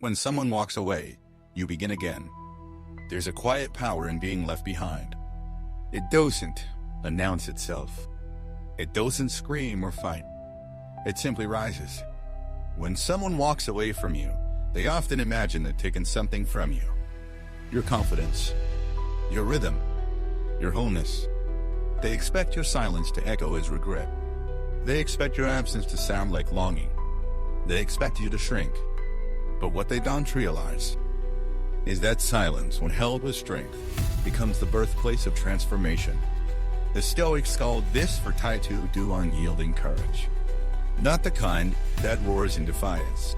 When someone walks away, you begin again. There's a quiet power in being left behind. It doesn't announce itself. It doesn't scream or fight. It simply rises. When someone walks away from you, they often imagine they've taken something from you. Your confidence, your rhythm, your wholeness. They expect your silence to echo as regret. They expect your absence to sound like longing. They expect you to shrink. But what they don't realize is that silence, when held with strength, becomes the birthplace of transformation. The Stoics called this fortitudo unyielding courage. Not the kind that roars in defiance,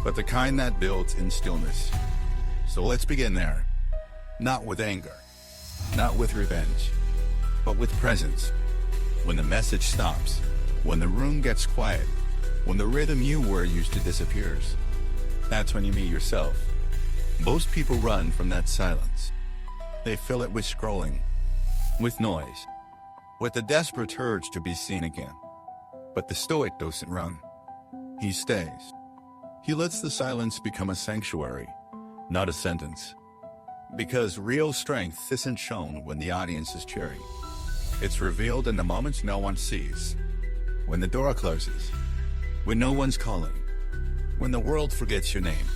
but the kind that builds in stillness. So let's begin there. Not with anger, not with revenge, but with presence. When the message stops, when the room gets quiet, when the rhythm you were used to disappears, that's when you meet yourself. Most people run from that silence. They fill it with scrolling, with noise, with the desperate urge to be seen again. But the Stoic doesn't run. He stays. He lets the silence become a sanctuary, not a sentence. Because real strength isn't shown when the audience is cheering. It's revealed in the moments no one sees. When the door closes, when no one's calling, when the world forgets your name.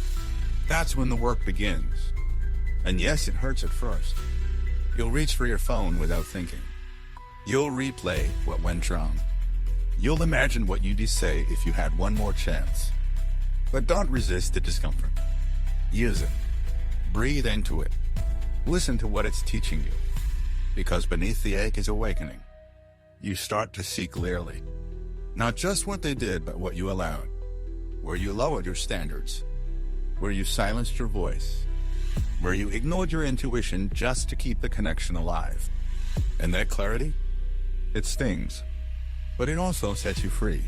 That's when the work begins. And yes, it hurts at first. You'll reach for your phone without thinking. You'll replay what went wrong. You'll imagine what you'd say if you had one more chance. But don't resist the discomfort. Use it. Breathe into it. Listen to what it's teaching you. Because beneath the ache is awakening. You start to see clearly. Not just what they did, but what you allowed. Where you lowered your standards. Where you silenced your voice. Where you ignored your intuition just to keep the connection alive. And that clarity? It stings. But it also sets you free.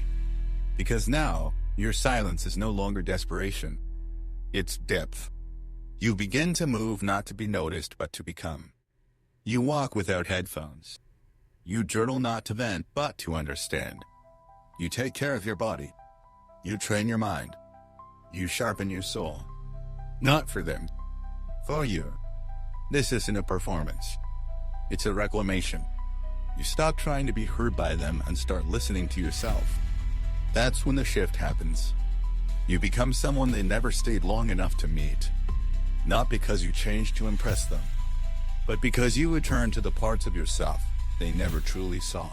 Because now, your silence is no longer desperation. It's depth. You begin to move not to be noticed, but to become. You walk without headphones. You journal not to vent, but to understand. You take care of your body. You train your mind. You sharpen your soul. Not for them. For you. This isn't a performance. It's a reclamation. You stop trying to be heard by them and start listening to yourself. That's when the shift happens. You become someone they never stayed long enough to meet. Not because you changed to impress them, but because you return to the parts of yourself they never truly saw.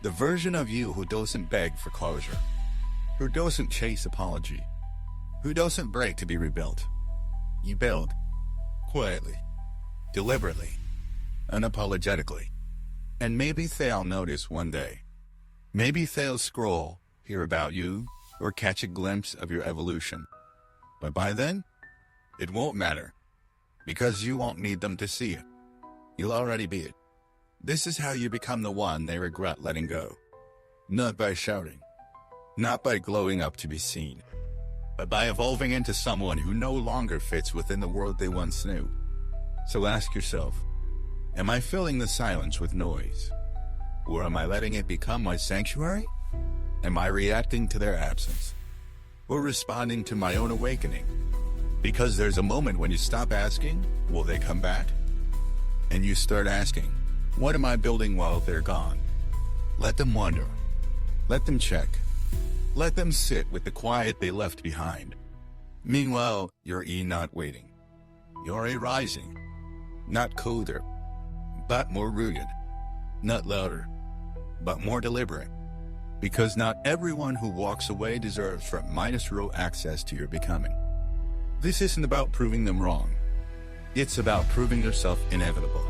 The version of you who doesn't beg for closure, who doesn't chase apology, who doesn't break to be rebuilt. You build. Quietly. Deliberately. Unapologetically. And maybe they'll notice one day. Maybe they'll scroll, hear about you, or catch a glimpse of your evolution. But by then, it won't matter. Because you won't need them to see it. You'll already be it. This is how you become the one they regret letting go. Not by shouting. Not by glowing up to be seen. But by evolving into someone who no longer fits within the world they once knew. So ask yourself, am I filling the silence with noise? Or am I letting it become my sanctuary? Am I reacting to their absence? Or responding to my own awakening? Because there's a moment when you stop asking, will they come back? And you start asking, what am I building while they're gone? Let them wonder. Let them check. Let them sit with the quiet they left behind. Meanwhile, you're not waiting. You're rising. Not colder, but more rooted. Not louder, but more deliberate. Because not everyone who walks away deserves from -0 access to your becoming. This isn't about proving them wrong. It's about proving yourself inevitable.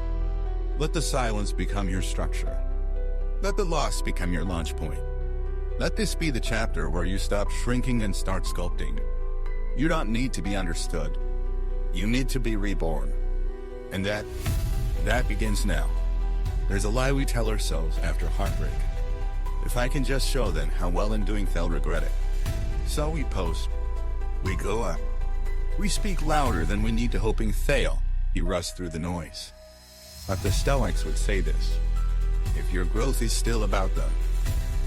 Let the silence become your structure. Let the loss become your launch point. Let this be the chapter where you stop shrinking and start sculpting. You don't need to be understood. You need to be reborn. And that begins now. There's a lie we tell ourselves after heartbreak. If I can just show them how well I'm doing, they'll regret it. So we post. We go up. We speak louder than we need to, hoping they'll rush through the noise. But the Stoics would say this. If your growth is still about them,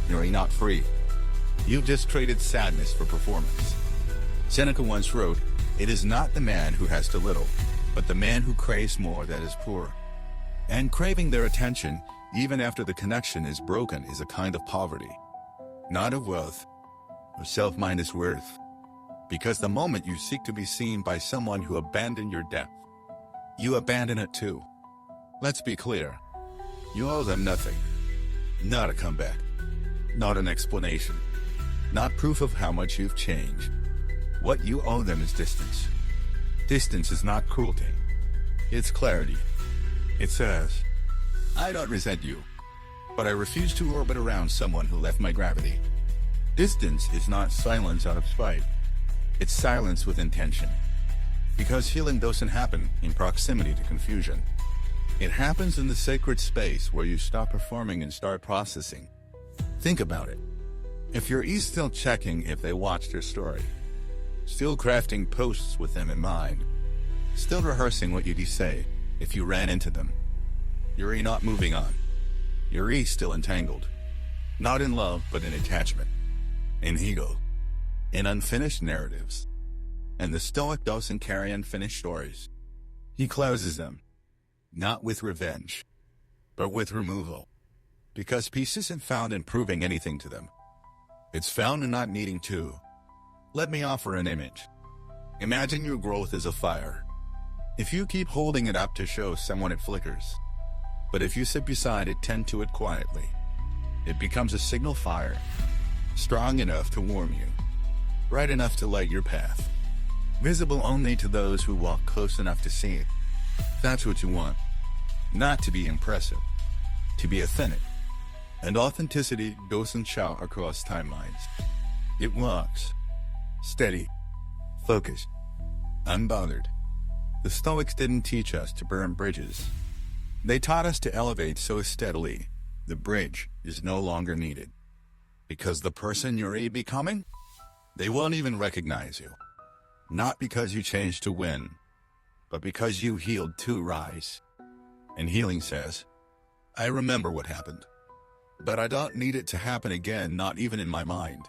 you're not free. You've just traded sadness for performance. Seneca once wrote, It is not the man who has too little, but the man who craves more that is poor. And craving their attention, even after the connection is broken, is a kind of poverty. Not of wealth, of self minus worth. Because the moment you seek to be seen by someone who abandoned your depth, you abandon it too. Let's be clear. You owe them nothing. Not a comeback. Not an explanation. Not proof of how much you've changed. What you owe them is distance. Distance is not cruelty. It's clarity. It says, I don't resent you, but I refuse to orbit around someone who left my gravity. Distance is not silence out of spite. It's silence with intention. Because healing doesn't happen in proximity to confusion. It happens in the sacred space where you stop performing and start processing. Think about it. If you're still checking if they watched your story, still crafting posts with them in mind, still rehearsing what you'd say if you ran into them, you're not moving on. You're still entangled. Not in love, but in attachment, in ego, in unfinished narratives. And the Stoic doesn't carry unfinished stories. He closes them, not with revenge, but with removal. Because peace isn't found in proving anything to them. It's found in not needing to. Let me offer an image. Imagine your growth as a fire. If you keep holding it up to show someone, it flickers. But if you sit beside it, tend to it quietly, it becomes a signal fire, strong enough to warm you, bright enough to light your path, visible only to those who walk close enough to see it. That's what you want. Not to be impressive, to be authentic. And authenticity doesn't shout across timelines. It walks, steady, focused, unbothered. The Stoics didn't teach us to burn bridges. They taught us to elevate so steadily, the bridge is no longer needed. Because the person you're becoming, they won't even recognize you. Not because you changed to win, but because you healed to rise. And healing says, I remember what happened, but I don't need it to happen again, not even in my mind.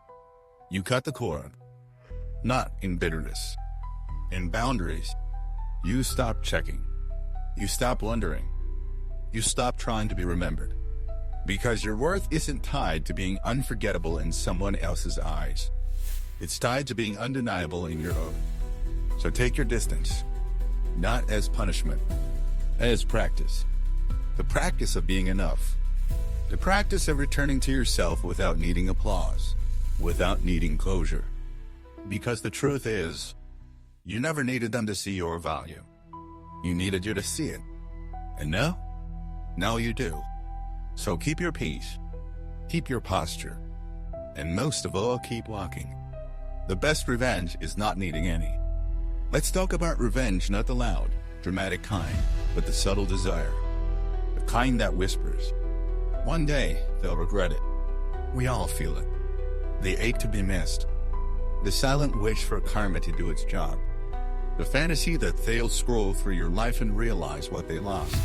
You cut the cord, not in bitterness, in boundaries. You stop checking. You stop wondering. You stop trying to be remembered. Because your worth isn't tied to being unforgettable in someone else's eyes. It's tied to being undeniable in your own. So take your distance, not as punishment, as practice. The practice of being enough. The practice of returning to yourself without needing applause, without needing closure. Because the truth is, you never needed them to see your value. You needed you to see it. And now you do. So keep your peace, keep your posture, and most of all, keep walking. The best revenge is not needing any. Let's talk about revenge, not the loud, dramatic kind, but the subtle desire. The kind that whispers. One day, they'll regret it. We all feel it. The ache to be missed. The silent wish for karma to do its job. The fantasy that they'll scroll through your life and realize what they lost.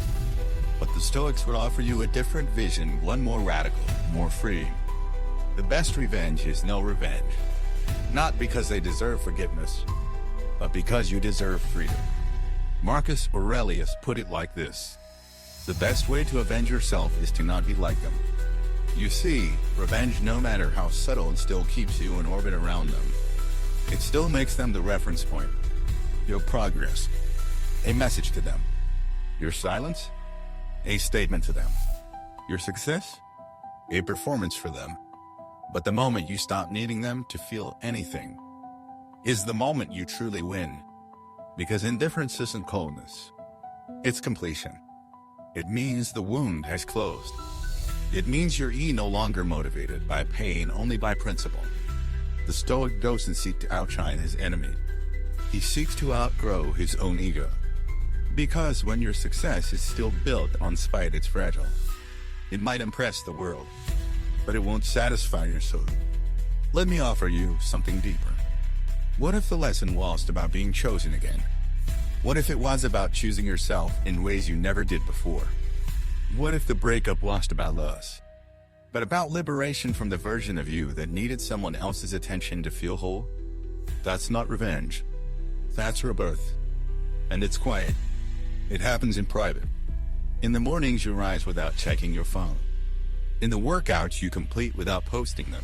But the Stoics would offer you a different vision, one more radical, more free. The best revenge is no revenge. Not because they deserve forgiveness, but because you deserve freedom. Marcus Aurelius put it like this: the best way to avenge yourself is to not be like them. You see, revenge, no matter how subtle, still keeps you in orbit around them. It still makes them the reference point. Your progress, a message to them. Your silence, a statement to them. Your success, a performance for them. But the moment you stop needing them to feel anything is the moment you truly win. Because indifference isn't coldness. It's completion. It means the wound has closed. It means you're no longer motivated by pain, only by principle. The Stoic doesn't seek to outshine his enemy. He seeks to outgrow his own ego. Because when your success is still built on spite, it's fragile. It might impress the world, but it won't satisfy your soul. Let me offer you something deeper. What if the lesson was about being chosen again? What if it was about choosing yourself in ways you never did before? What if the breakup was about loss, but about liberation from the version of you that needed someone else's attention to feel whole? That's not revenge. That's rebirth. And it's quiet. It happens in private. In the mornings you rise without checking your phone. In the workouts you complete without posting them.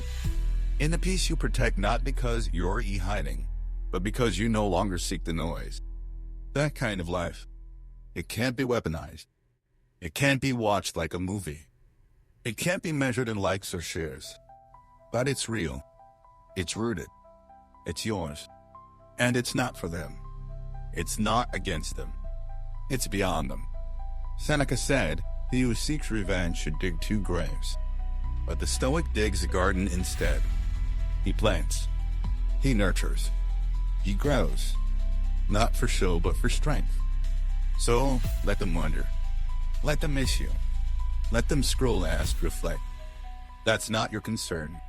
In the peace you protect not because you're hiding, but because you no longer seek the noise. That kind of life. It can't be weaponized. It can't be watched like a movie. It can't be measured in likes or shares. But it's real. It's rooted. It's yours. And it's not for them. It's not against them. It's beyond them. Seneca said, "He who seeks revenge should dig 2 graves." But the Stoic digs a garden instead. He plants. He nurtures. He grows. Not for show, but for strength. So, let them wonder. Let them miss you. Let them scroll past, reflect. That's not your concern.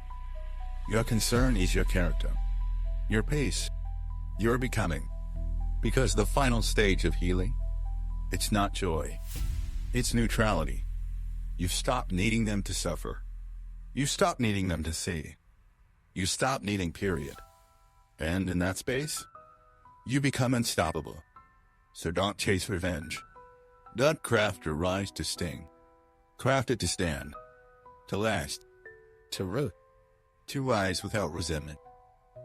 Your concern is your character. Your pace. Your becoming. Because the final stage of healing, it's not joy. It's neutrality. You stop needing them to suffer. You stop needing them to see. You stop needing period. And in that space, you become unstoppable. So don't chase revenge. Don't craft or rise to sting. Craft it to stand. To last. To root. To rise without resentment.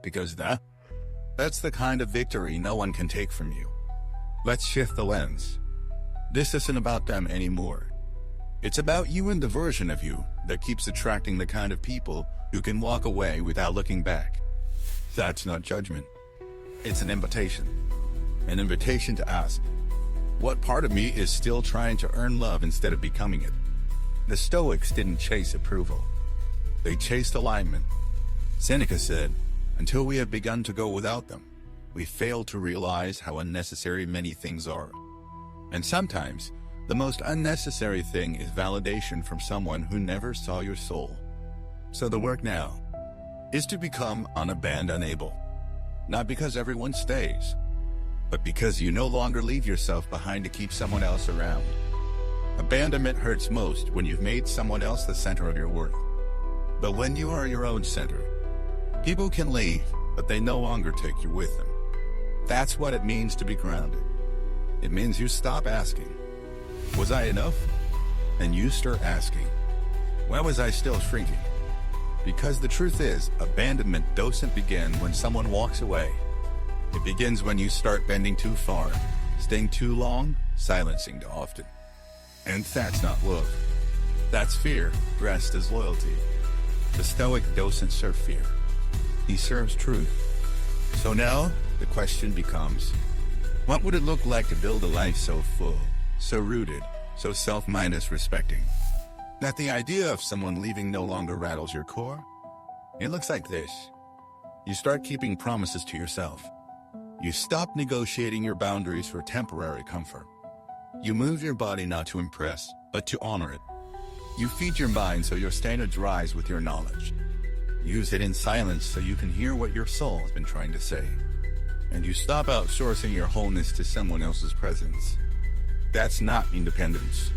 Because that's the kind of victory no one can take from you. Let's shift the lens. This isn't about them anymore. It's about you and the version of you that keeps attracting the kind of people who can walk away without looking back. That's not judgment. It's an invitation. An invitation to ask, what part of me is still trying to earn love instead of becoming it? The Stoics didn't chase approval. They chased alignment. Seneca said, until we have begun to go without them, we fail to realize how unnecessary many things are. And sometimes, the most unnecessary thing is validation from someone who never saw your soul. So the work now is to become unabandonable. Not because everyone stays, but because you no longer leave yourself behind to keep someone else around. Abandonment hurts most when you've made someone else the center of your worth. But when you are your own center, people can leave, but they no longer take you with them. That's what it means to be grounded. It means you stop asking, was I enough? And you start asking, why was I still shrinking? Because the truth is, abandonment doesn't begin when someone walks away. It begins when you start bending too far, staying too long, silencing too often. And that's not love. That's fear, dressed as loyalty. The Stoic doesn't serve fear. He serves truth. So now, the question becomes, what would it look like to build a life so full, so rooted, so self-minded, respecting, that the idea of someone leaving no longer rattles your core? It looks like this. You start keeping promises to yourself. You stop negotiating your boundaries for temporary comfort. You move your body not to impress, but to honor it. You feed your mind so your standards rise with your knowledge. Use it in silence so you can hear what your soul has been trying to say. And you stop outsourcing your wholeness to someone else's presence. That's not independence.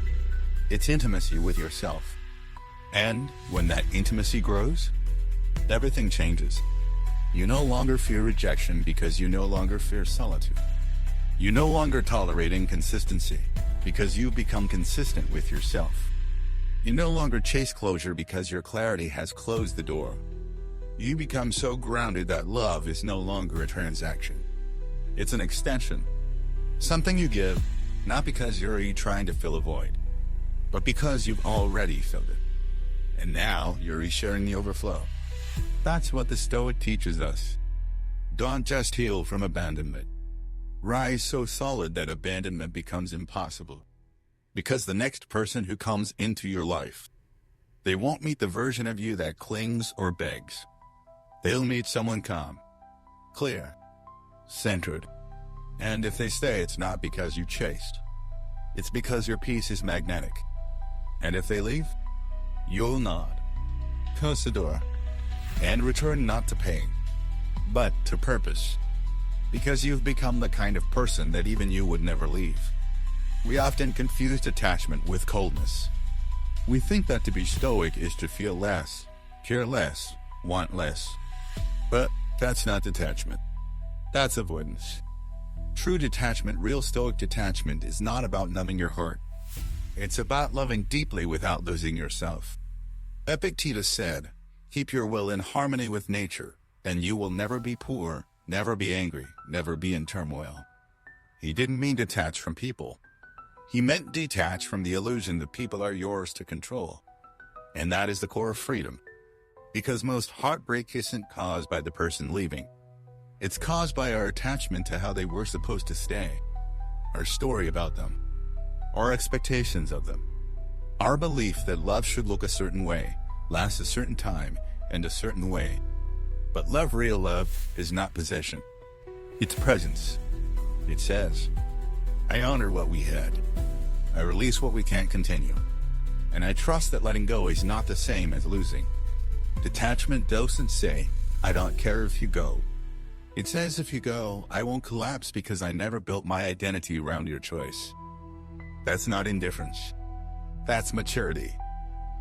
It's intimacy with yourself. And when that intimacy grows, everything changes. You no longer fear rejection because you no longer fear solitude. You no longer tolerate inconsistency because you become consistent with yourself. You no longer chase closure because your clarity has closed the door. You become so grounded that love is no longer a transaction. It's an extension. Something you give, not because you're trying to fill a void, but because you've already filled it. And now you're sharing the overflow. That's what the Stoic teaches us. Don't just heal from abandonment. Rise so solid that abandonment becomes impossible. Because the next person who comes into your life, they won't meet the version of you that clings or begs. They'll meet someone calm, clear, centered. And if they stay, it's not because you chased. It's because your peace is magnetic. And if they leave, you'll nod, close the door, and return not to pain, but to purpose. Because you've become the kind of person that even you would never leave. We often confuse detachment with coldness. We think that to be stoic is to feel less, care less, want less. But that's not detachment. That's avoidance. True detachment, real Stoic detachment, is not about numbing your heart. It's about loving deeply without losing yourself. Epictetus said, "Keep your will in harmony with nature, and you will never be poor, never be angry, never be in turmoil." He didn't mean detach from people. He meant detach from the illusion that people are yours to control. And that is the core of freedom. Because most heartbreak isn't caused by the person leaving. It's caused by our attachment to how they were supposed to stay, our story about them, our expectations of them, our belief that love should look a certain way, last a certain time, and a certain way. But love, real love, is not possession. It's presence. It says, "I honor what we had. I release what we can't continue. And I trust that letting go is not the same as losing." Detachment doesn't say, "I don't care if you go." It says, "If you go, I won't collapse because I never built my identity around your choice." That's not indifference. That's maturity.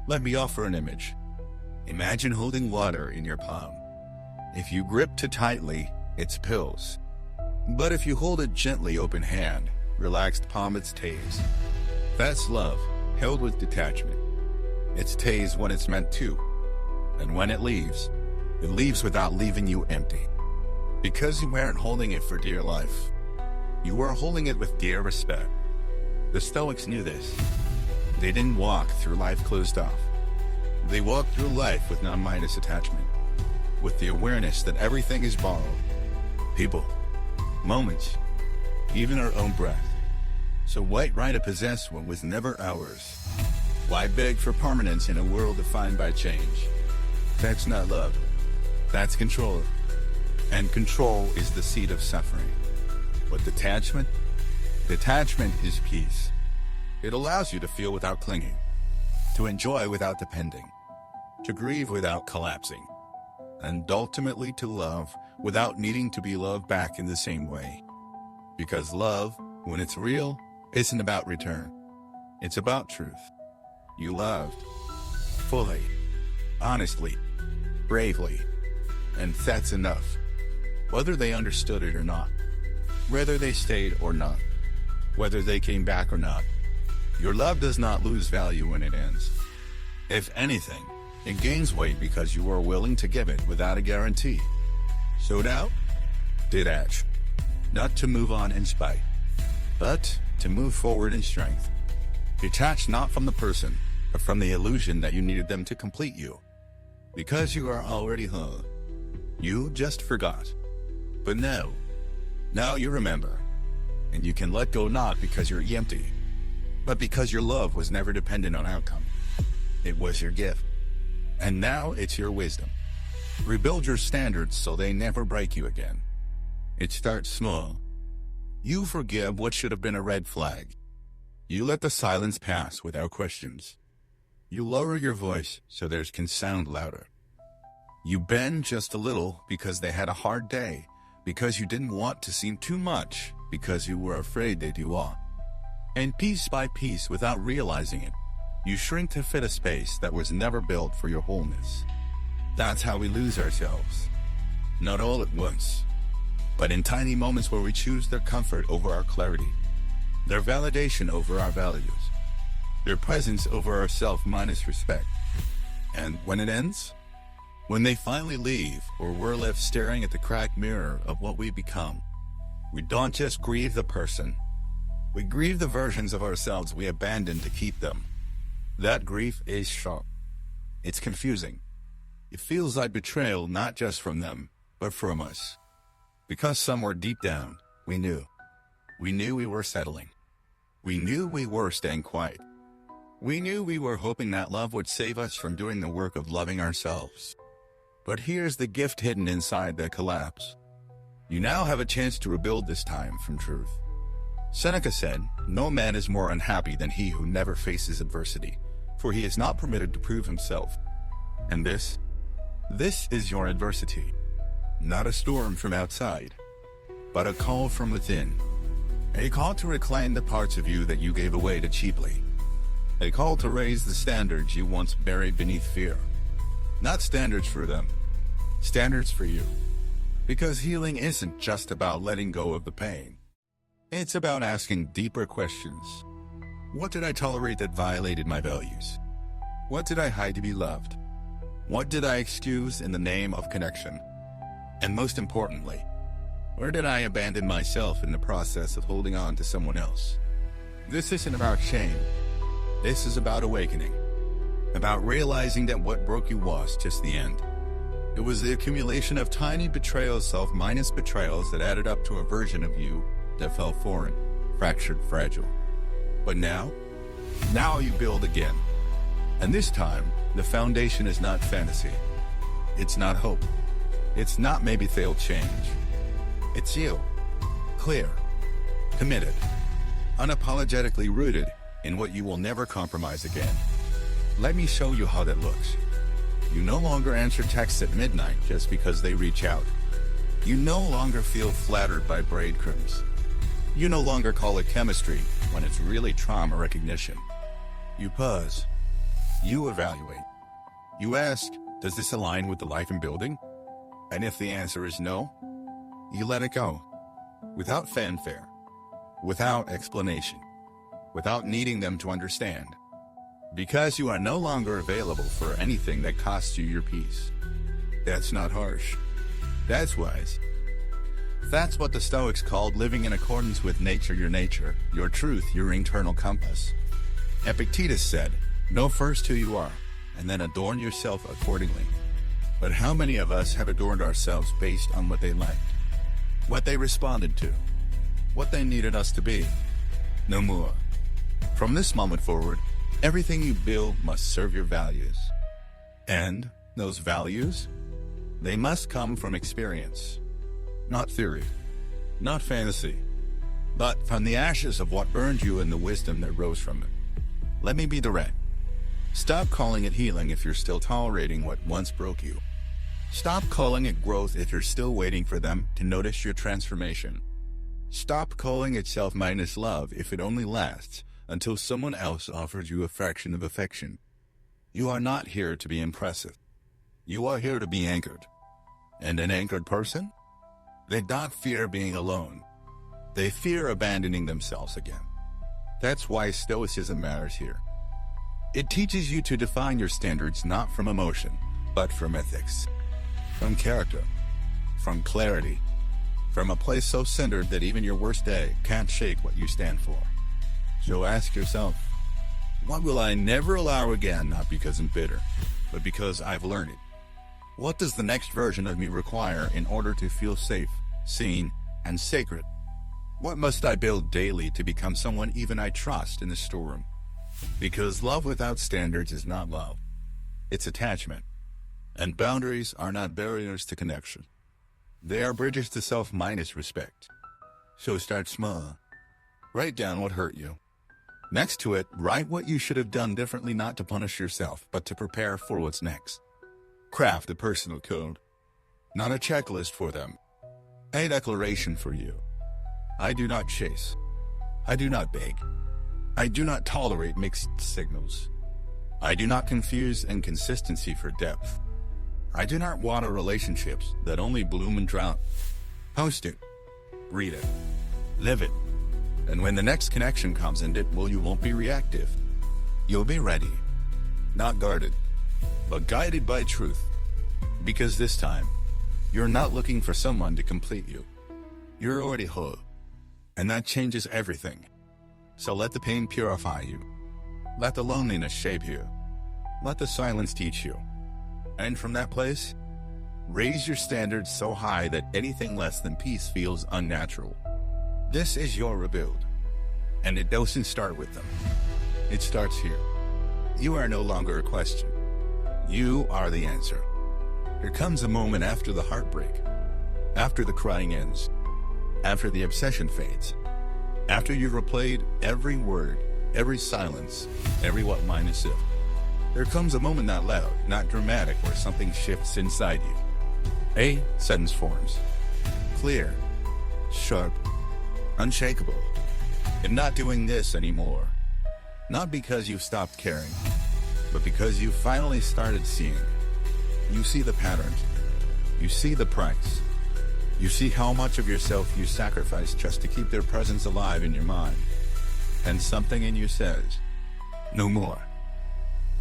Let me offer an image. Imagine holding water in your palm. If you grip too tightly, it spills. But if you hold it gently, open hand, relaxed palm, it stays. That's love, held with detachment. It stays when it's meant to. And when it leaves without leaving you empty. Because you weren't holding it for dear life. You were holding it with dear respect. The Stoics knew this. They didn't walk through life closed off. They walked through life with non-minus attachment. With the awareness that everything is borrowed. People, moments, even our own breath. So why try to possess what was never ours? Why beg for permanence in a world defined by change? That's not love. That's control. And control is the seed of suffering. But detachment? Detachment is peace. It allows you to feel without clinging, to enjoy without depending, to grieve without collapsing, and ultimately to love without needing to be loved back in the same way. Because love, when it's real, isn't about return. It's about truth. You loved fully, honestly, bravely, and that's enough. Whether they understood it or not, whether they stayed or not, whether they came back or not, your love does not lose value when it ends. If anything, it gains weight because you are willing to give it without a guarantee. So now, detach. Not to move on in spite, but to move forward in strength. Detach not from the person, but from the illusion that you needed them to complete you. Because you are already whole. You just forgot. But now you remember. And you can let go not because you're empty, but because your love was never dependent on outcome. It was your gift. And now it's your wisdom. Rebuild your standards so they never break you again. It starts small. You forgive what should have been a red flag. You let the silence pass without questions. You lower your voice so theirs can sound louder. You bend just a little because they had a hard day, because you didn't want to seem too much, because you were afraid they'd do all. And piece by piece, without realizing it, you shrink to fit a space that was never built for your wholeness. That's how we lose ourselves. Not all at once, but in tiny moments where we choose their comfort over our clarity, their validation over our values, their presence over our self-minus respect. And when it ends, when they finally leave, or we're left staring at the cracked mirror of what we become, we don't just grieve the person. We grieve the versions of ourselves we abandoned to keep them. That grief is sharp. It's confusing. It feels like betrayal, not just from them, but from us. Because somewhere deep down, we knew. We knew we were settling. We knew we were staying quiet. We knew we were hoping that love would save us from doing the work of loving ourselves. But here's the gift hidden inside that collapse. You now have a chance to rebuild, this time from truth. Seneca said, "No man is more unhappy than he who never faces adversity, for he is not permitted to prove himself." And this is your adversity. Not a storm from outside, but a call from within. A call to reclaim the parts of you that you gave away too cheaply. A call to raise the standards you once buried beneath fear. Not standards for them, standards for you. Because healing isn't just about letting go of the pain. It's about asking deeper questions. What did I tolerate that violated my values? What did I hide to be loved? What did I excuse in the name of connection? And most importantly, where did I abandon myself in the process of holding on to someone else? This isn't about shame. This is about awakening. About realizing that what broke you was just the end. It was the accumulation of tiny betrayals, self-minus betrayals, that added up to a version of you that felt foreign, fractured, fragile. But now you build again. And this time, the foundation is not fantasy. It's not hope. It's not maybe they'll change. It's you. Clear. Committed. Unapologetically rooted in what you will never compromise again. Let me show you how that looks. You no longer answer texts at midnight just because they reach out. You no longer feel flattered by breadcrumbs. You no longer call it chemistry when it's really trauma recognition. You pause. You evaluate. You ask, does this align with the life I'm building? And if the answer is no, you let it go. Without fanfare. Without explanation. Without needing them to understand. Because you are no longer available for anything that costs you your peace. That's not harsh. That's wise. That's what the Stoics called living in accordance with nature, your truth, your internal compass. Epictetus said, know first who you are, and then adorn yourself accordingly. But how many of us have adorned ourselves based on what they liked? What they responded to? What they needed us to be? No more. From this moment forward, everything you build must serve your values. And those values? They must come from experience. Not theory. Not fantasy. But from the ashes of what burned you and the wisdom that rose from it. Let me be direct. Stop calling it healing if you're still tolerating what once broke you. Stop calling it growth if you're still waiting for them to notice your transformation. Stop calling it self-minus love if it only lasts until someone else offers you a fraction of affection. You are not here to be impressive. You are here to be anchored. And an anchored person? They don't fear being alone. They fear abandoning themselves again. That's why Stoicism matters here. It teaches you to define your standards not from emotion, but from ethics. From character. From clarity. From a place so centered that even your worst day can't shake what you stand for. So ask yourself, what will I never allow again, not because I'm bitter, but because I've learned it? What does the next version of me require in order to feel safe, seen, and sacred? What must I build daily to become someone even I trust in the storm? Because love without standards is not love. It's attachment. And boundaries are not barriers to connection. They are bridges to self-minus respect. So start small. Write down what hurt you. Next to it, write what you should have done differently, not to punish yourself, but to prepare for what's next. Craft a personal code. Not a checklist for them. A declaration for you. I do not chase. I do not beg. I do not tolerate mixed signals. I do not confuse inconsistency for depth. I do not water relationships that only bloom and drown. Post it. Read it. Live it. And when the next connection comes in, you won't be reactive. You'll be ready. Not guarded, but guided by truth. Because this time, you're not looking for someone to complete you. You're already whole. And that changes everything. So let the pain purify you. Let the loneliness shape you. Let the silence teach you. And from that place, raise your standards so high that anything less than peace feels unnatural. This is your rebuild. And it doesn't start with them. It starts here. You are no longer a question. You are the answer. There comes a moment after the heartbreak, after the crying ends, after the obsession fades, after you've replayed every word, every silence, every what minus if. There comes a moment not loud, not dramatic, where something shifts inside you. A sentence forms. Clear, sharp, unshakable. I'm not doing this anymore. Not because you've stopped caring, but because you finally started seeing. You see the patterns. You see the price. You see how much of yourself you sacrifice just to keep their presence alive in your mind. And something in you says, no more.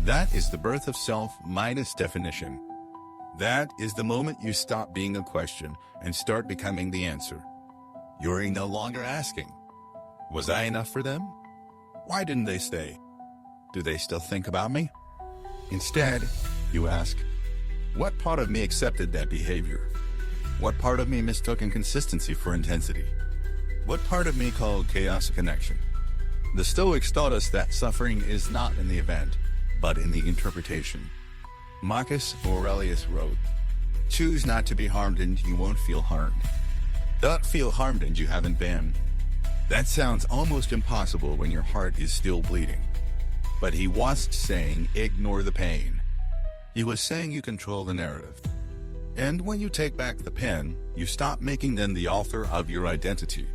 That is the birth of self minus definition. That is the moment you stop being a question and start becoming the answer. You're no longer asking, was I enough for them? Why didn't they stay? Do they still think about me? Instead, you ask, what part of me accepted that behavior? What part of me mistook inconsistency for intensity? What part of me called chaos a connection? The Stoics taught us that suffering is not in the event, but in the interpretation. Marcus Aurelius wrote, choose not to be harmed and you won't feel harmed. Don't feel harmed and you haven't been. That sounds almost impossible when your heart is still bleeding. But he wasn't saying ignore the pain. He was saying you control the narrative. And when you take back the pen, you stop making them the author of your identity.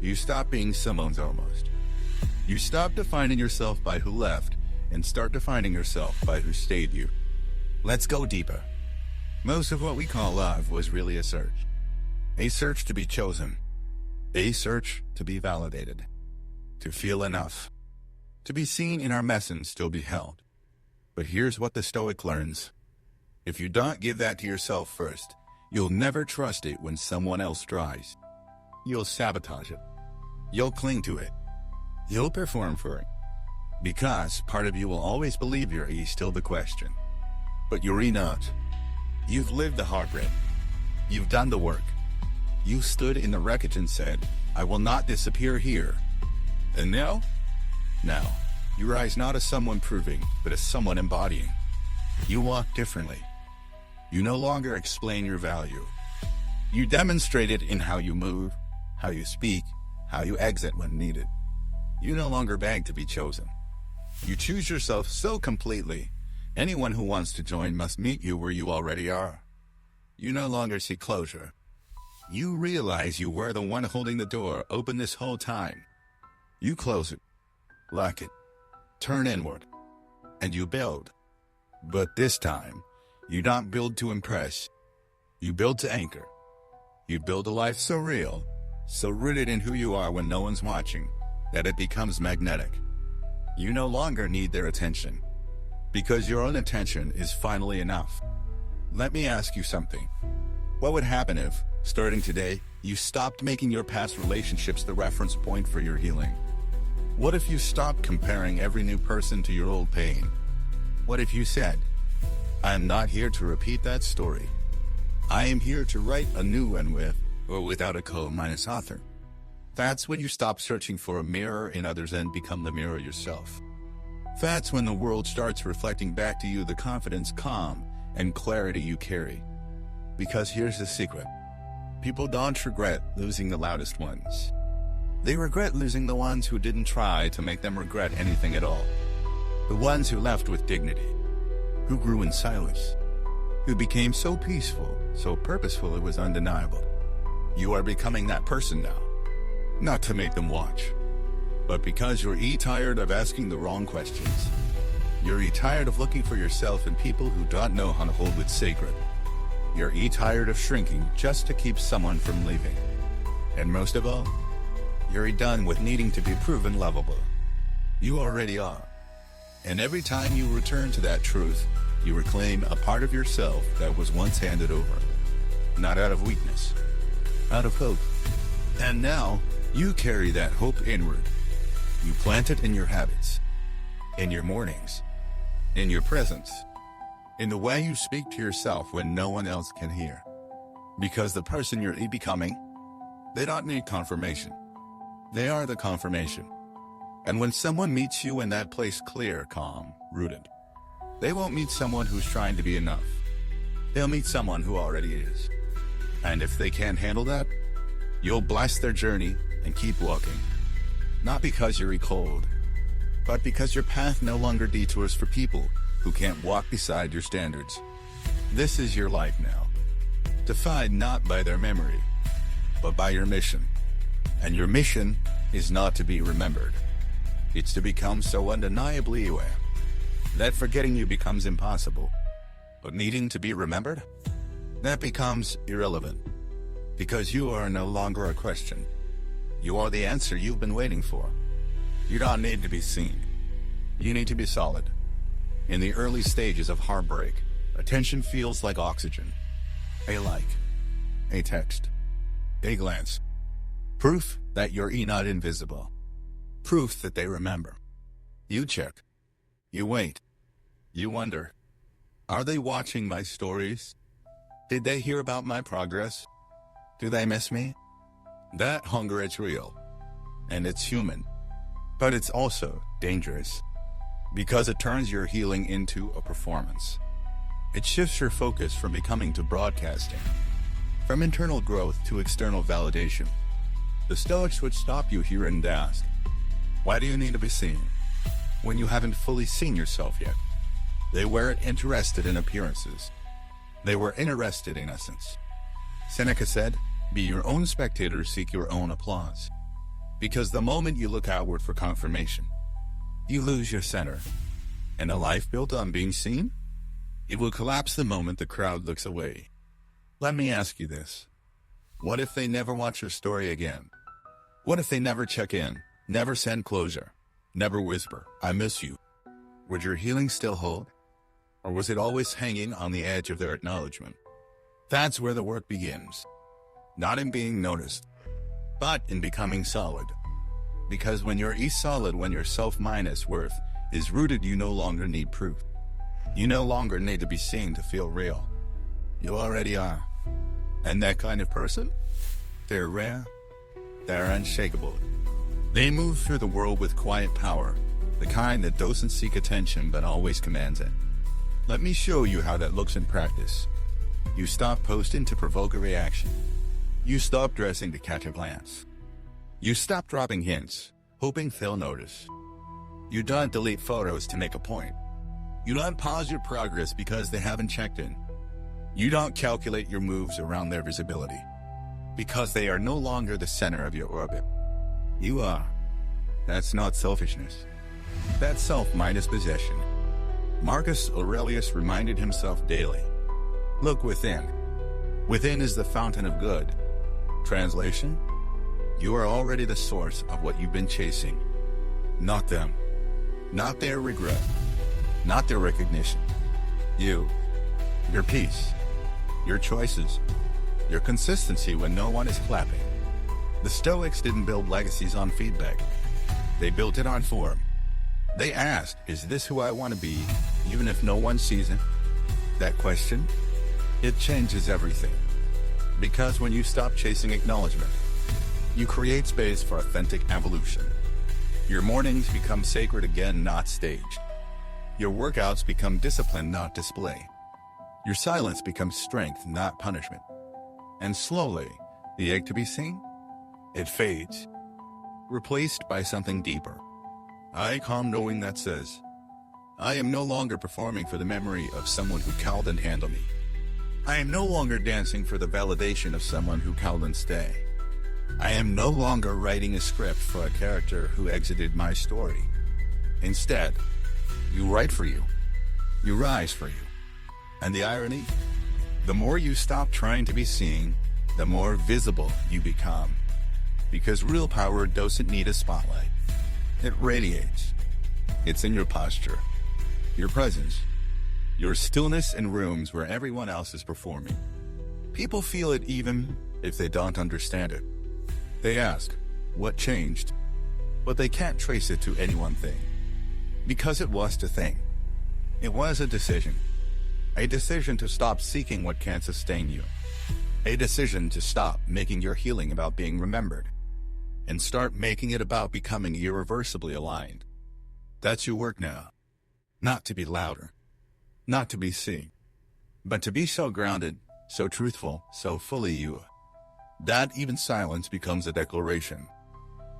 You stop being someone's almost. You stop defining yourself by who left and start defining yourself by who stayed you. Let's go deeper. Most of what we call love was really a search. A search to be chosen. A search to be validated. To feel enough. To be seen in our mess and still be held. But here's what the Stoic learns. If you don't give that to yourself first, you'll never trust it when someone else tries. You'll sabotage it. You'll cling to it. You'll perform for it. Because part of you will always believe you're still the question. But you're not. You've lived the heartbreak. You've done the work. You stood in the wreckage and said, I will not disappear here. And now? Now, you rise not as someone proving, but as someone embodying. You walk differently. You no longer explain your value. You demonstrate it in how you move, how you speak, how you exit when needed. You no longer beg to be chosen. You choose yourself so completely, anyone who wants to join must meet you where you already are. You no longer seek closure. You realize you were the one holding the door open this whole time. You close it, lock it, turn inward, and you build. But this time, you don't build to impress. You build to anchor. You build a life so real, so rooted in who you are when no one's watching, that it becomes magnetic. You no longer need their attention, because your own attention is finally enough. Let me ask you something. What would happen if, starting today, you stopped making your past relationships the reference point for your healing? What if you stopped comparing every new person to your old pain? What if you said, I'm not here to repeat that story. I am here to write a new one with, or without a co-author. That's when you stop searching for a mirror in others and become the mirror yourself. That's when the world starts reflecting back to you the confidence, calm, and clarity you carry. Because here's the secret. People don't regret losing the loudest ones. They regret losing the ones who didn't try to make them regret anything at all. The ones who left with dignity, who grew in silence, who became so peaceful, so purposeful it was undeniable. You are becoming that person now. Not to make them watch, but because you're tired of asking the wrong questions. You're tired of looking for yourself in people who don't know how to hold what's sacred. You're tired of shrinking just to keep someone from leaving. And most of all, you're done with needing to be proven lovable. You already are. And every time you return to that truth, you reclaim a part of yourself that was once handed over. Not out of weakness, out of hope. And now, you carry that hope inward. You plant it in your habits, in your mornings, in your presence, in the way you speak to yourself when no one else can hear. Because the person you're becoming, they don't need confirmation. They are the confirmation. And when someone meets you in that place clear, calm, rooted, they won't meet someone who's trying to be enough. They'll meet someone who already is. And if they can't handle that, you'll bless their journey and keep walking. Not because you're cold, but because your path no longer detours for people who can't walk beside your standards. This is your life now, defined not by their memory, but by your mission. And your mission is not to be remembered. It's to become so undeniably aware that forgetting you becomes impossible. But needing to be remembered? That becomes irrelevant. Because you are no longer a question. You are the answer you've been waiting for. You don't need to be seen. You need to be solid. In the early stages of heartbreak, attention feels like oxygen. A like, a text, a glance. Proof that you're not invisible. Proof that they remember. You check. You wait. You wonder. Are they watching my stories? Did they hear about my progress? Do they miss me? That hunger is real. And it's human. But it's also dangerous. Because it turns your healing into a performance. It shifts your focus from becoming to broadcasting. From internal growth to external validation. The Stoics would stop you here and ask, why do you need to be seen? When you haven't fully seen yourself yet. They weren't interested in appearances. They were interested in essence. Seneca said, be your own spectator, seek your own applause. Because the moment you look outward for confirmation, you lose your center. And a life built on being seen? It will collapse the moment the crowd looks away. Let me ask you this. What if they never watch your story again? What if they never check in, never send closure, never whisper, I miss you? Would your healing still hold? Or was it always hanging on the edge of their acknowledgement? That's where the work begins. Not in being noticed, but in becoming solid. Because when you're solid, when your self-minus worth is rooted, you no longer need proof. You no longer need to be seen to feel real. You already are. And that kind of person? They're rare. They're unshakable. They move through the world with quiet power, the kind that doesn't seek attention but always commands it. Let me show you how that looks in practice. You stop posting to provoke a reaction. You stop dressing to catch a glance. You stop dropping hints, hoping they'll notice. You don't delete photos to make a point. You don't pause your progress because they haven't checked in. You don't calculate your moves around their visibility, because they are no longer the center of your orbit. You are. That's not selfishness. That's self-minus possession. Marcus Aurelius reminded himself daily. Look within. Within is the fountain of good. Translation? You are already the source of what you've been chasing. Not them. Not their regret. Not their recognition. You. Your peace. Your choices. Your consistency when no one is clapping. The Stoics didn't build legacies on feedback. They built it on form. They asked, is this who I want to be, even if no one sees it? That question, it changes everything. Because when you stop chasing acknowledgement, you create space for authentic evolution. Your mornings become sacred again, not staged. Your workouts become discipline, not display. Your silence becomes strength, not punishment. And slowly, the ache to be seen, it fades, replaced by something deeper. I calm knowing that says, I am no longer performing for the memory of someone who called and handled me. I am no longer dancing for the validation of someone who called and stay. I am no longer writing a script for a character who exited my story. Instead, you write for you. You rise for you. And the irony? The more you stop trying to be seen, the more visible you become. Because real power doesn't need a spotlight. It radiates. It's in your posture, your presence, your stillness in rooms where everyone else is performing. People feel it even if they don't understand it. They ask, what changed? But they can't trace it to any one thing. Because it was the thing. It was a decision. A decision to stop seeking what can't sustain you. A decision to stop making your healing about being remembered. And start making it about becoming irreversibly aligned. That's your work now. Not to be louder. Not to be seen. But to be so grounded, so truthful, so fully you, that even silence becomes a declaration.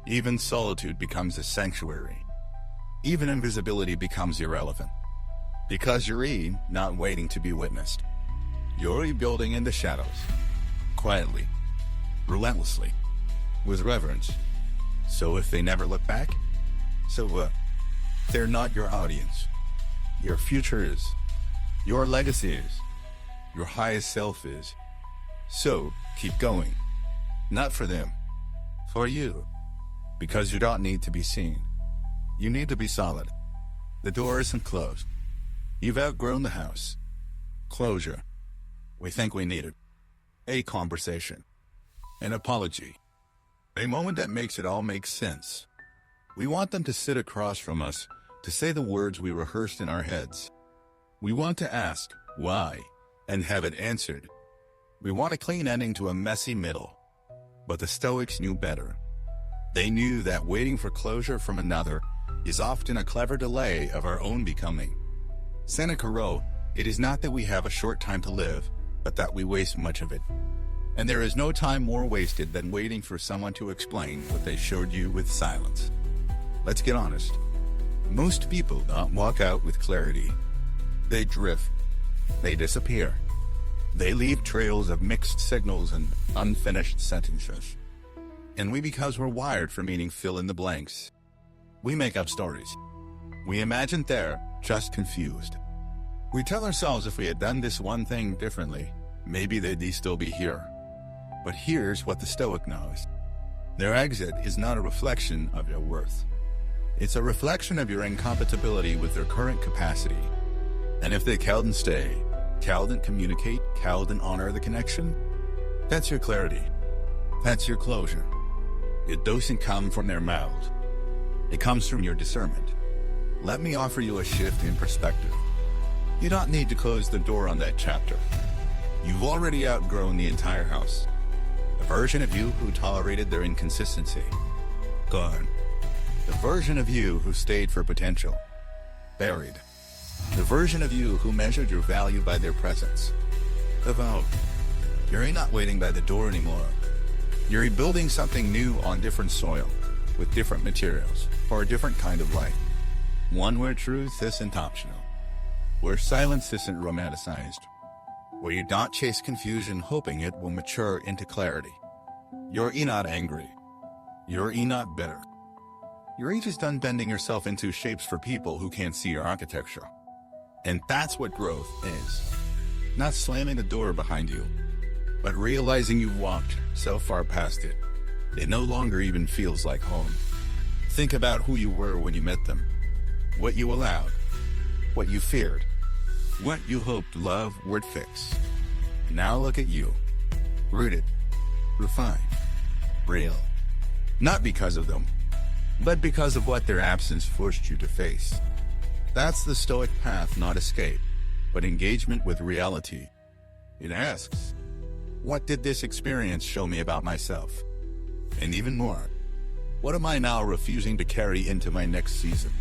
Even solitude becomes a sanctuary. Even invisibility becomes irrelevant. Because you're not waiting to be witnessed. You're rebuilding in the shadows. Quietly. Relentlessly. With reverence. So if they never look back, so what? They're not your audience. Your future is. Your legacy is. Your highest self is. So keep going. Not for them. For you. Because you don't need to be seen. You need to be solid. The door isn't closed. You've outgrown the house. Closure. We think we need it. A conversation. An apology. A moment that makes it all make sense. We want them to sit across from us, to say the words we rehearsed in our heads. We want to ask, why, and have it answered. We want a clean ending to a messy middle. But the Stoics knew better. They knew that waiting for closure from another is often a clever delay of our own becoming. Seneca wrote, "It is not that we have a short time to live, but that we waste much of it." And there is no time more wasted than waiting for someone to explain what they showed you with silence. Let's get honest. Most people don't walk out with clarity. They drift. They disappear. They leave trails of mixed signals and unfinished sentences. And because we're wired for meaning fill in the blanks. We make up stories. We imagine they're just confused. We tell ourselves if we had done this one thing differently, maybe they'd still be here. But here's what the Stoic knows. Their exit is not a reflection of your worth. It's a reflection of your incompatibility with their current capacity. And if they can't stay, can't communicate, can't honor the connection, that's your clarity. That's your closure. It doesn't come from their mouths. It comes from your discernment. Let me offer you a shift in perspective. You don't need to close the door on that chapter. You've already outgrown the entire house. The version of you who tolerated their inconsistency. Gone. The version of you who stayed for potential. Buried. The version of you who measured your value by their presence. Evolved. You're not waiting by the door anymore. You're rebuilding something new on different soil, with different materials, for a different kind of life. One where truth isn't optional. Where silence isn't romanticized. Where you don't chase confusion hoping it will mature into clarity. You're not angry. You're not bitter. You're just done bending yourself into shapes for people who can't see your architecture. And that's what growth is. Not slamming the door behind you, but realizing you've walked so far past it, it no longer even feels like home. Think about who you were when you met them. What you allowed. What you feared. What you hoped love would fix. Now look at you. Rooted. Refined. Real. Not because of them, but because of what their absence forced you to face. That's the Stoic path, not escape, but engagement with reality. It asks, what did this experience show me about myself? And even more, what am I now refusing to carry into my next season?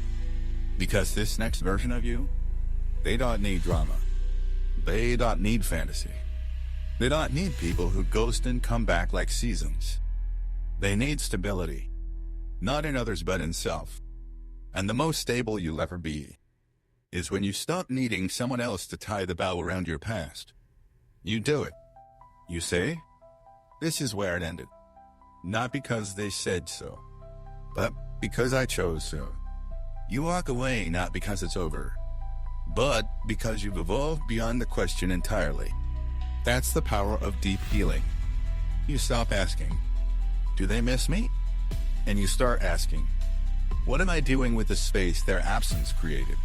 Because this next version of you, they don't need drama. They don't need fantasy. They don't need people who ghost and come back like seasons. They need stability, not in others but in self. And the most stable you'll ever be is when you stop needing someone else to tie the bow around your past. You do it. You say, this is where it ended. Not because they said so, but because I chose so. You walk away not because it's over, but because you've evolved beyond the question entirely. That's the power of deep healing. You stop asking, do they miss me? And you start asking, what am I doing with the space their absence created?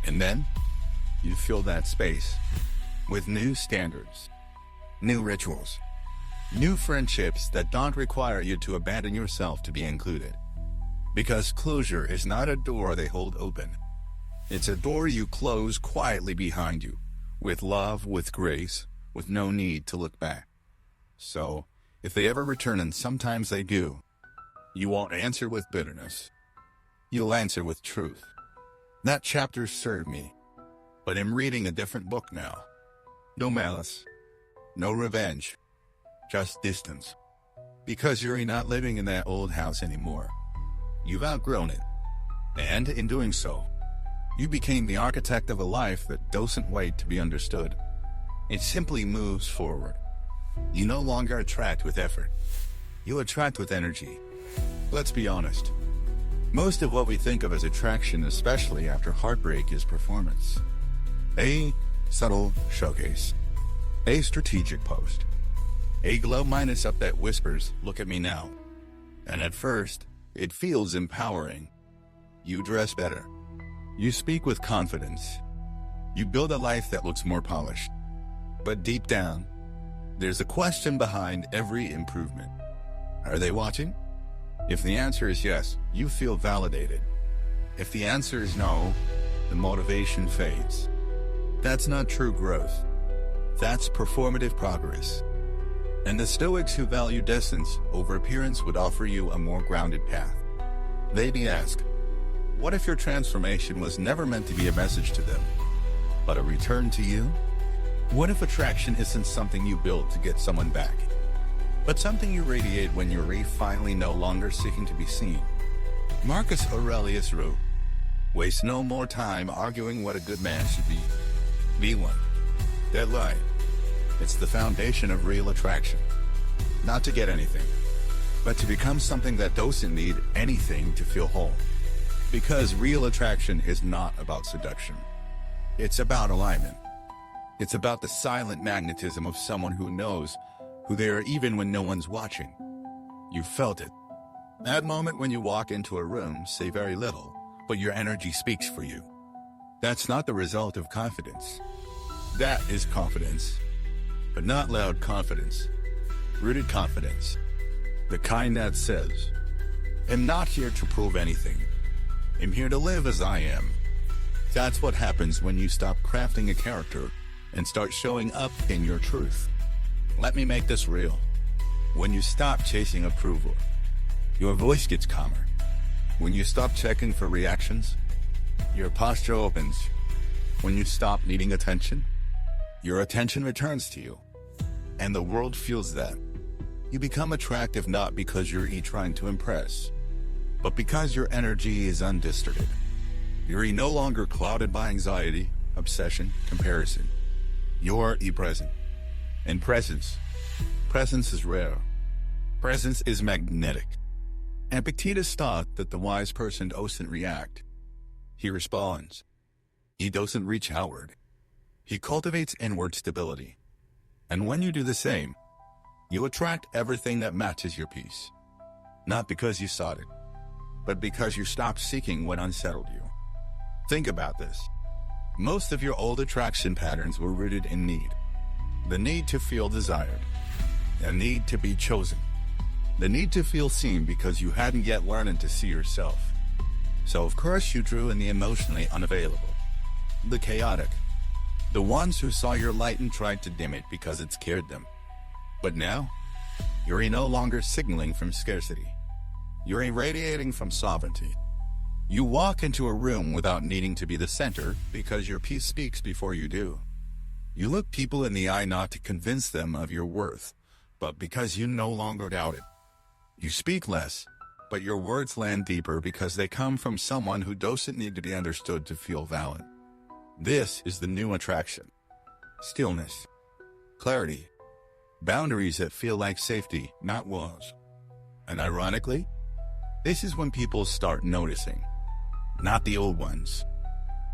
And then, you fill that space with new standards, new rituals, new friendships that don't require you to abandon yourself to be included. Because closure is not a door they hold open. It's a door you close quietly behind you, with love, with grace, with no need to look back. So, if they ever return, and sometimes they do, you won't answer with bitterness. You'll answer with truth. That chapter served me, but I'm reading a different book now. No malice, no revenge, just distance. Because you're not living in that old house anymore. You've outgrown it. And in doing so, you became the architect of a life that doesn't wait to be understood. It simply moves forward. You no longer attract with effort. You attract with energy. Let's be honest. Most of what we think of as attraction, especially after heartbreak, is performance. A subtle showcase. A strategic post. A glow minus up that whispers, "Look at me now." And at first, it feels empowering. You dress better. You speak with confidence. You build a life that looks more polished. But deep down, there's a question behind every improvement. Are they watching? If the answer is yes, you feel validated. If the answer is no, the motivation fades. That's not true growth. That's performative progress. And the Stoics who value distance over appearance would offer you a more grounded path. They'd ask, what if your transformation was never meant to be a message to them, but a return to you? What if attraction isn't something you build to get someone back, but something you radiate when you're finally no longer seeking to be seen? Marcus Aurelius wrote, "Waste no more time arguing what a good man should be. Be one." That line. It's the foundation of real attraction. Not to get anything, but to become something that doesn't need anything to feel whole. Because real attraction is not about seduction. It's about alignment. It's about the silent magnetism of someone who knows who they are even when no one's watching. You felt it. That moment when you walk into a room, say very little, but your energy speaks for you. That's not the result of confidence. That is confidence. But not loud confidence. Rooted confidence. The kind that says, "I'm not here to prove anything. I'm here to live as I am." That's what happens when you stop crafting a character and start showing up in your truth. Let me make this real. When you stop chasing approval, your voice gets calmer. When you stop checking for reactions, your posture opens. When you stop needing attention, your attention returns to you. And the world feels that. You become attractive not because you're trying to impress, but because your energy is undistorted. You're no longer clouded by anxiety, obsession, comparison. You're present. And presence is rare. Presence is magnetic. Epictetus thought that the wise person doesn't react. He responds. He doesn't reach outward. He cultivates inward stability. And when you do the same, you attract everything that matches your peace. Not because you sought it, but because you stopped seeking what unsettled you. Think about this. Most of your old attraction patterns were rooted in need. The need to feel desired. The need to be chosen. The need to feel seen because you hadn't yet learned to see yourself. So of course you drew in the emotionally unavailable. The chaotic. The ones who saw your light and tried to dim it because it scared them. But now, you're no longer signaling from scarcity. You're irradiating from sovereignty. You walk into a room without needing to be the center because your peace speaks before you do. You look people in the eye not to convince them of your worth, but because you no longer doubt it. You speak less, but your words land deeper because they come from someone who doesn't need to be understood to feel valid. This is the new attraction. Stillness. Clarity. Boundaries that feel like safety, not walls. And ironically, this is when people start noticing. Not the old ones.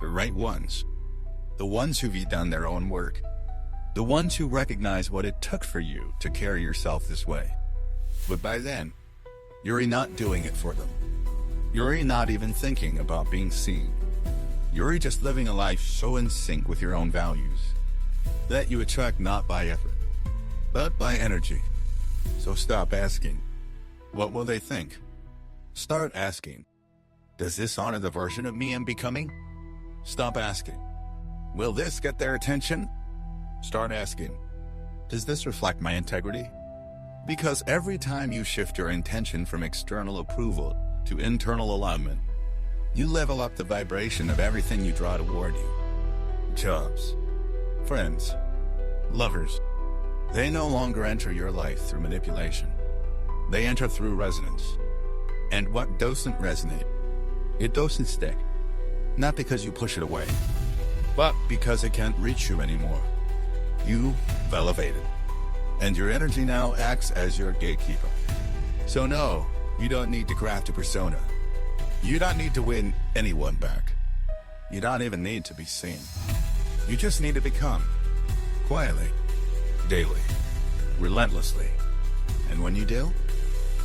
The right ones. The ones who've done their own work. The ones who recognize what it took for you to carry yourself this way. But by then, you're not doing it for them. You're not even thinking about being seen. You're just living a life so in sync with your own values that you attract not by effort, but by energy. So stop asking, what will they think? Start asking, does this honor the version of me I'm becoming? Stop asking, will this get their attention? Start asking, does this reflect my integrity? Because every time you shift your intention from external approval to internal alignment, you level up the vibration of everything you draw toward you. Jobs, friends, lovers, they no longer enter your life through manipulation. They enter through resonance. And what doesn't resonate, it doesn't stick. Not because you push it away, but because it can't reach you anymore. You've elevated, and your energy now acts as your gatekeeper. So no, you don't need to craft a persona. You don't need to win anyone back. You don't even need to be seen. You just need to become, quietly, daily. relentlessly. And when you do,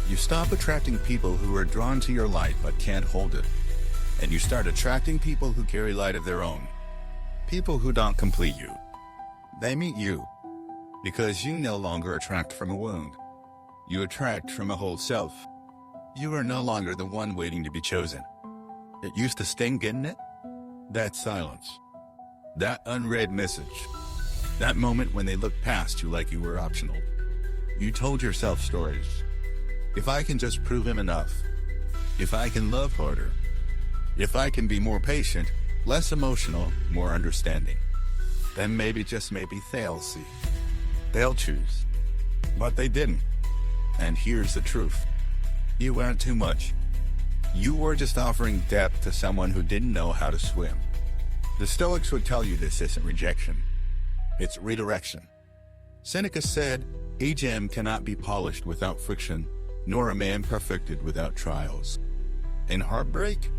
you stop attracting people who are drawn to your light but can't hold it. And you start attracting people who carry light of their own. People who don't complete you. They meet you because you no longer attract from a wound. You attract from a whole self. You are no longer the one waiting to be chosen. It used to sting, didn't it? That silence. That unread message. That moment when they looked past you like you were optional. You told yourself stories. If I can just prove him enough. If I can love harder. If I can be more patient, less emotional, more understanding. Then maybe, just maybe, they'll see. They'll choose. But they didn't. And here's the truth. You weren't too much. You were just offering depth to someone who didn't know how to swim. The Stoics would tell you this isn't rejection. It's redirection. Seneca said, "A gem cannot be polished without friction, nor a man perfected without trials." In heartbreak,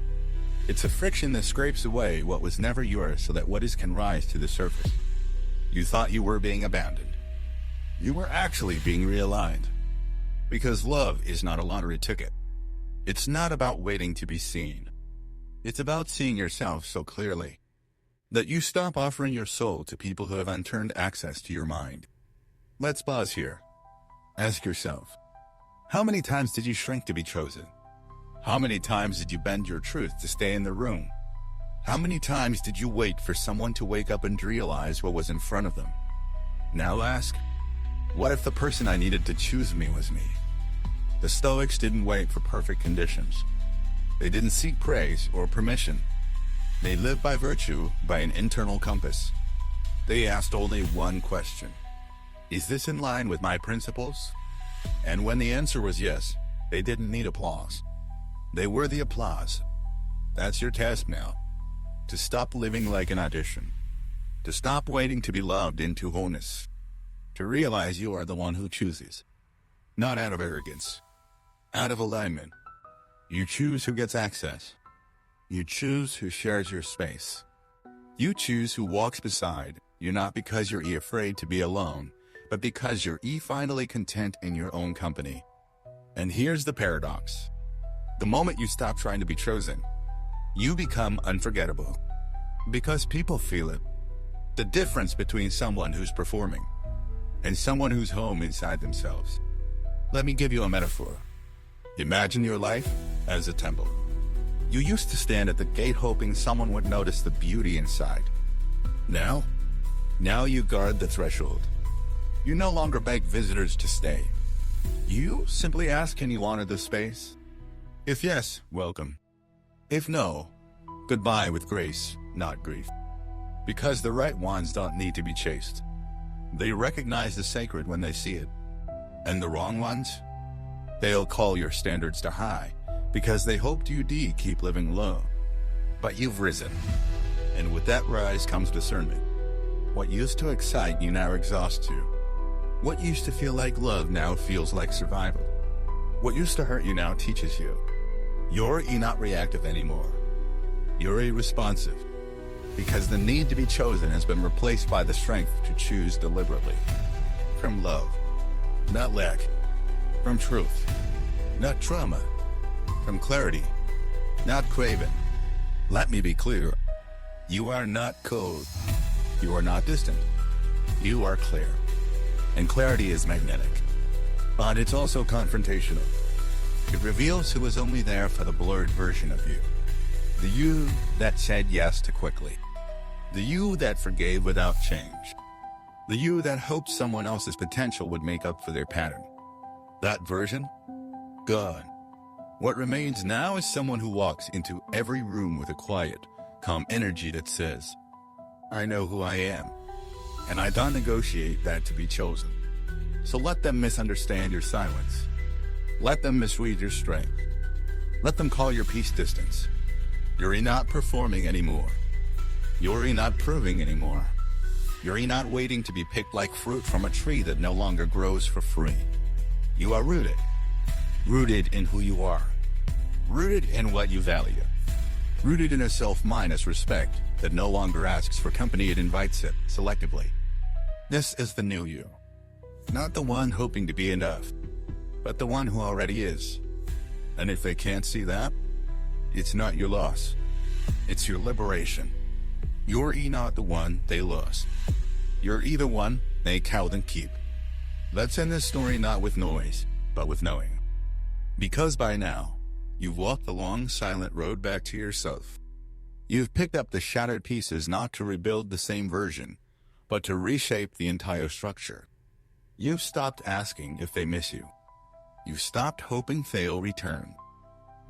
it's a friction that scrapes away what was never yours so that what is can rise to the surface. You thought you were being abandoned. You were actually being realigned. Because love is not a lottery ticket. It's not about waiting to be seen. It's about seeing yourself so clearly that you stop offering your soul to people who have unturned access to your mind. Let's pause here. Ask yourself, how many times did you shrink to be chosen? How many times did you bend your truth to stay in the room? How many times did you wait for someone to wake up and realize what was in front of them? Now ask, what if the person I needed to choose me was me? The Stoics didn't wait for perfect conditions. They didn't seek praise or permission. They lived by virtue, by an internal compass. They asked only one question. Is this in line with my principles? And when the answer was yes, they didn't need applause. They were the applause. That's your task now. To stop living like an audition. To stop waiting to be loved into wholeness. To realize you are the one who chooses. Not out of arrogance. Out of alignment. You choose who gets access. You choose who shares your space. You choose who walks beside you, not because you're afraid to be alone, but because you're finally content in your own company. And here's the paradox. The moment you stop trying to be chosen, you become unforgettable. Because people feel it. The difference between someone who's performing and someone who's home inside themselves. Let me give you a metaphor. Imagine your life as a temple. You used to stand at the gate hoping someone would notice the beauty inside. Now you guard the threshold. You no longer beg visitors to stay. You simply ask, can you honor the space? If yes, welcome. If no, goodbye with grace, not grief. Because the right ones don't need to be chased. They recognize the sacred when they see it. And the wrong ones? They'll call your standards to high, because they hoped you'd keep living low. But you've risen. And with that rise comes discernment. What used to excite you now exhausts you. What used to feel like love now feels like survival. What used to hurt you now teaches you. You're not reactive anymore. You're responsive. Because the need to be chosen has been replaced by the strength to choose deliberately. From love, not lack. From truth, not trauma. From clarity, not craven. Let me be clear. You are not cold. You are not distant. You are clear. And clarity is magnetic. But it's also confrontational. It reveals who was only there for the blurred version of you. The you that said yes too quickly. The you that forgave without change. The you that hoped someone else's potential would make up for their pattern. That version? Gone. What remains now is someone who walks into every room with a quiet, calm energy that says, I know who I am, and I don't negotiate that to be chosen. So let them misunderstand your silence. Let them misread your strength. Let them call your peace distance. You're not performing anymore. You're not proving anymore. You're not waiting to be picked like fruit from a tree that no longer grows for free. You are rooted. Rooted in who you are. Rooted in what you value. Rooted in a self-minus respect that no longer asks for company, it invites it selectively. This is the new you. Not the one hoping to be enough, but the one who already is. And if they can't see that, it's not your loss. It's your liberation. You're not the one they lost. You're either one they held and keep. Let's end this story not with noise, but with knowing. Because by now, you've walked the long, silent road back to yourself. You've picked up the shattered pieces not to rebuild the same version, but to reshape the entire structure. You've stopped asking if they miss you. You've stopped hoping they'll return.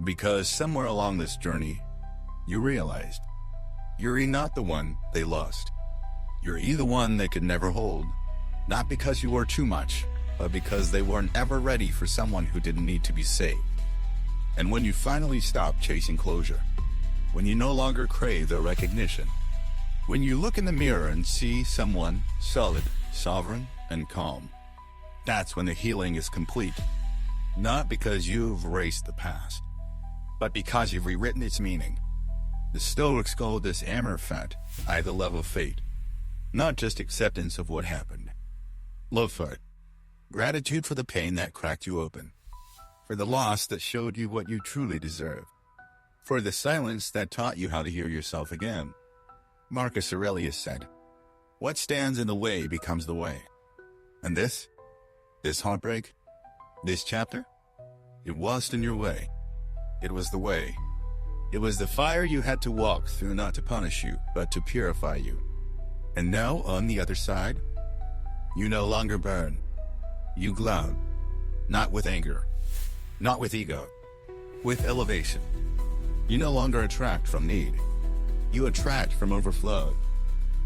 Because somewhere along this journey, you realized you're not the one they lost. You're the one they could never hold. Not because you were too much, but because they weren't ever ready for someone who didn't need to be saved. And when you finally stop chasing closure, when you no longer crave their recognition, when you look in the mirror and see someone solid, sovereign, and calm, that's when the healing is complete. Not because you've erased the past, but because you've rewritten its meaning. The Stoics call this amor fati, the love of fate, not just acceptance of what happened. Love for it. Gratitude for the pain that cracked you open, for the loss that showed you what you truly deserve, for the silence that taught you how to hear yourself again. Marcus Aurelius said, "What stands in the way becomes the way." And this heartbreak, this chapter, it wasn't in your way. It was the way. It was the fire you had to walk through, not to punish you, but to purify you. And now, on the other side, you no longer burn. You glow, not with anger, not with ego, with elevation. You no longer attract from need. You attract from overflow.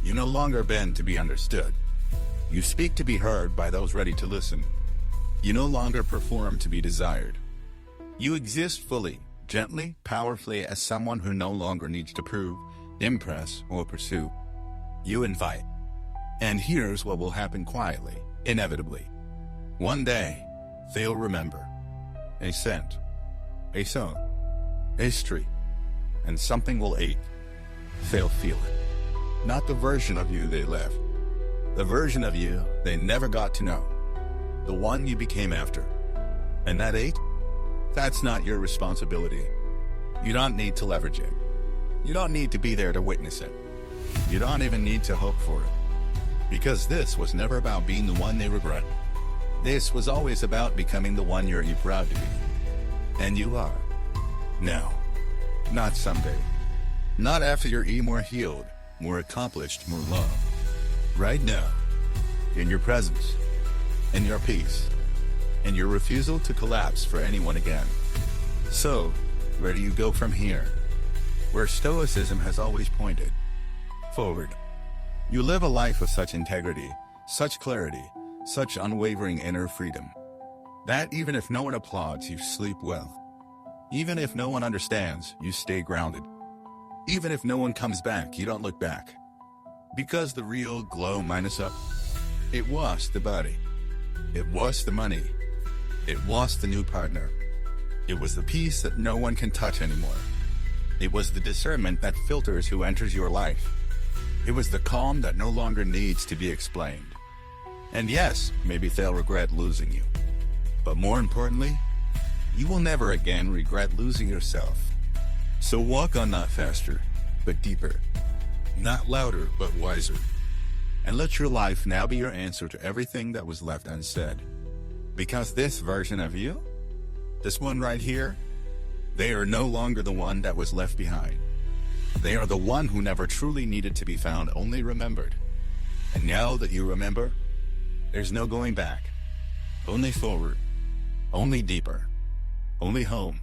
You no longer bend to be understood. You speak to be heard by those ready to listen. You no longer perform to be desired. You exist fully, gently, powerfully as someone who no longer needs to prove, impress, or pursue. You invite. And here's what will happen quietly, inevitably. One day, they'll remember. A scent, a song, a history, and something will ache. They'll feel it. Not the version of you they left. The version of you they never got to know. The one you became after. And that ache? That's not your responsibility. You don't need to leverage it. You don't need to be there to witness it. You don't even need to hope for it. Because this was never about being the one they regret. This was always about becoming the one you're proud to be. And you are. Now. Not someday. Not after you're more healed, more accomplished, more loved. Right now. In your presence. In your peace. In your refusal to collapse for anyone again. So, where do you go from here? Where Stoicism has always pointed. Forward. You live a life of such integrity, such clarity, such unwavering inner freedom, that even if no one applauds, you sleep well. Even if no one understands, you stay grounded. Even if no one comes back, you don't look back. Because the real glow minus up, it was the body. It was the money. It was the new partner. It was the peace that no one can touch anymore. It was the discernment that filters who enters your life. It was the calm that no longer needs to be explained. And yes, maybe they'll regret losing you. But more importantly, you will never again regret losing yourself. So walk on not faster, but deeper. Not louder, but wiser. And let your life now be your answer to everything that was left unsaid. Because this version of you, this one right here, they are no longer the one that was left behind. They are the one who never truly needed to be found, only remembered. And now that you remember, there's no going back. Only forward. Only deeper. Only home.